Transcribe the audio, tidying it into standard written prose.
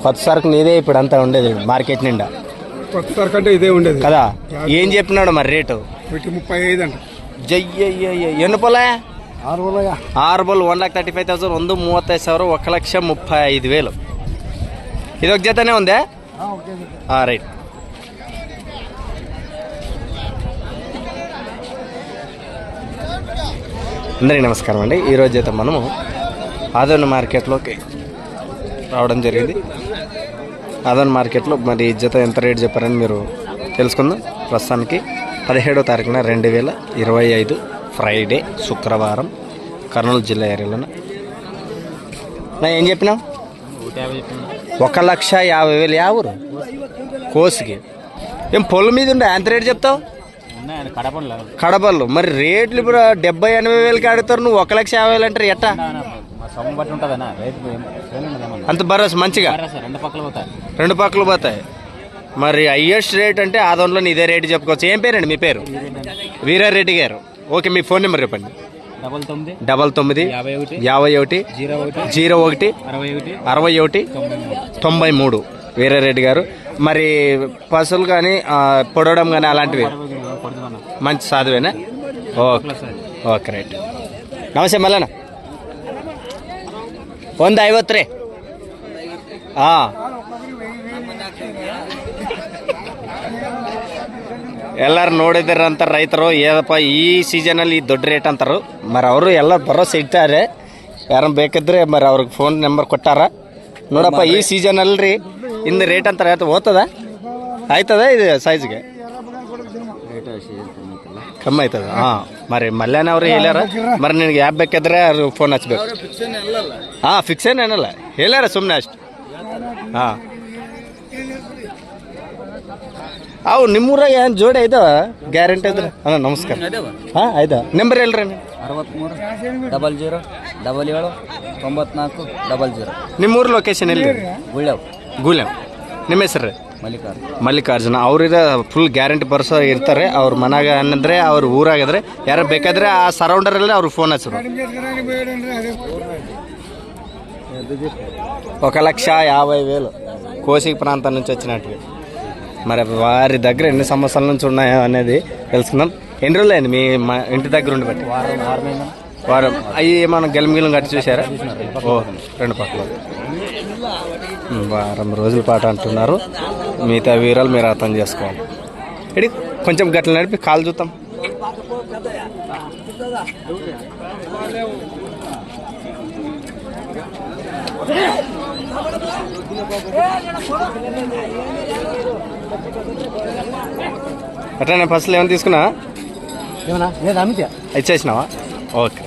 కొత్త సరుకు నీదే ఇప్పుడు అంతా ఉండేది మార్కెట్ నిండా. కొత్త సరుకు అంటే ఇదే ఉండేది కదా. ఏం చెప్పినాడు మరి రేటు? 35 అంట. జయ్య ఎన్ని పొలా? 6 బోల్ 1,35,000 135,000 1,35,000. ఇది ఒక జతనే ఉందే? రైట్. అందరికీ నమస్కారం అండి. ఈరోజు అయితే మనము ఆదోని మార్కెట్లోకి రావడం జరిగింది. ఆదోని మార్కెట్లో మరి ఈ జత ఎంత రేటు చెప్పారని మీరు తెలుసుకుందాం. ప్రస్తుతానికి 17వ తారీఖున 2025 ఫ్రైడే శుక్రవారం కర్నూలు జిల్లా ఏరియాలోన ఏం చెప్పినావు? 1,50,000 యా ఊరు? కోసుకి. ఏం పొలం మీద ఉండే ఎంత రేటు చెప్తావు? కడపళ్ళు. మరి రేట్లు ఇప్పుడు 70,000-80,000కి అడుగుతారు, నువ్వు 1,50,000 అంటారు ఎట్టా? అంత భరోసా మంచిగా రెండు పక్కలు పోతాయి. మరి హైయెస్ట్ రేట్ అంటే ఆదోన్లో ఇదే రేటు చెప్పుకోవచ్చు. ఏం పేరండి మీ పేరు? వీరారెడ్డి గారు. ఓకే, మీ ఫోన్ నెంబర్ చెప్పండి. 99 51 01 61 93. వీరారెడ్డి గారు. మరి పశువులు కానీ పొడవడం కానీ అలాంటివి మంచి సాధువేనా? Okay okay right. నమస్తే మల్లన్న. 150 ಎಲ್ಲರೂ ನೋಡಿದ್ರೆ ಅಂತಾರೆ ರೈತರು, ಏನಪ್ಪ ಈ ಸೀಸನಲ್ಲಿ ದೊಡ್ಡ ರೇಟ್ ಅಂತಾರೆ. మరి ಅವರು ಎಲ್ಲ ಭರೋಸೆ ಇಟ್ಟಾರೆ. ಯಾರು ಬೇಕಿದ್ರೆ మరి ಅವ್ರಿಗೆ ಫೋನ್ ನಂಬರ್ ಕೊಟ್ಟಾರ. ನೋಡಪ್ಪ ಈ ಸೀಸನಲ್ಲಿ ರೀ ಇಂದು ರೇಟ್ ಅಂತಾರೆ. ಓದ್ತದ ಆಯ್ತದ ಇದು ಸೈಜ್ಗೆ ಕಮ್ಮಿ ಆಯ್ತದ. మరి ಮಲ್ಯಾನ ಅವರು ಹೇಳ್ಯಾರ. మరి ನಿನಗೆ ಯಾಪ್ ಬೇಕಿದ್ರೆ ಅವ್ರು ಫೋನ್ ಹಚ್ಬೇಕು. ಫಿಕ್ಸ್ ಏನೇನಲ್ಲ ಹೇಳ್ಯಾರ, ಸುಮ್ಮನೆ ಅಷ್ಟು. ಅವು ನಿಮ್ಮೂರಾಗ ಏನು ಜೋಡಿ ಐದವ ಗ್ಯಾರಂಟಿ ಇದ್ರೆ? ನಮಸ್ಕಾರ. ಆಯ್ತಾ ನಂಬರ್ ಹೇಳ್ರಿ? 63 00 77 94 00. ನಿಮ್ಮೂರು ಲೊಕೇಶನ್ ಎಲ್ಲಿ? ಗೂಳ್ಯಾವ್. ನಿಮ್ಮ ಹೆಸರು? ಮಲ್ಲಿಕಾರ್ಜುನ. ಅವ್ರಿಗೆ ಫುಲ್ ಗ್ಯಾರಂಟಿ ಬರ್ಸೋ ಇರ್ತಾರೆ. ಅವ್ರ ಮನಾಗ ಅನ್ನಂದ್ರೆ ಅವ್ರ ಊರಾಗಿದ್ರೆ ಯಾರು ಬೇಕಾದ್ರೆ ಆ ಸರೌಂಡರಲ್ಲಿ ಅವ್ರಿಗೆ ಫೋನ್ ಹಚ್ಚರು. 1,50,000 కోసిక ప్రాంతం నుంచి వచ్చినట్టు. మరి వారి దగ్గర ఎన్ని సంవత్సరాల నుంచి ఉన్నాయో అనేది తెలుసుకుందాం. ఎన్ని రోజులు అయింది మీ ఇంటి దగ్గర ఉండి బట్టి? వారం. అవి మనం గెలం కట్టి చూసారా? రెండు పక్కల వారం రోజుల పాటు అంటున్నారు. మిగతా వివరాలు మీరు అర్థం చేసుకోవాలి. ఇది కొంచెం గట్ల నడిపి కాలు చూద్దాం. అట్లా నేను ఫస్ట్ ఏమైనా తీసుకున్నా? ఇచ్చేసినావా? ఓకే.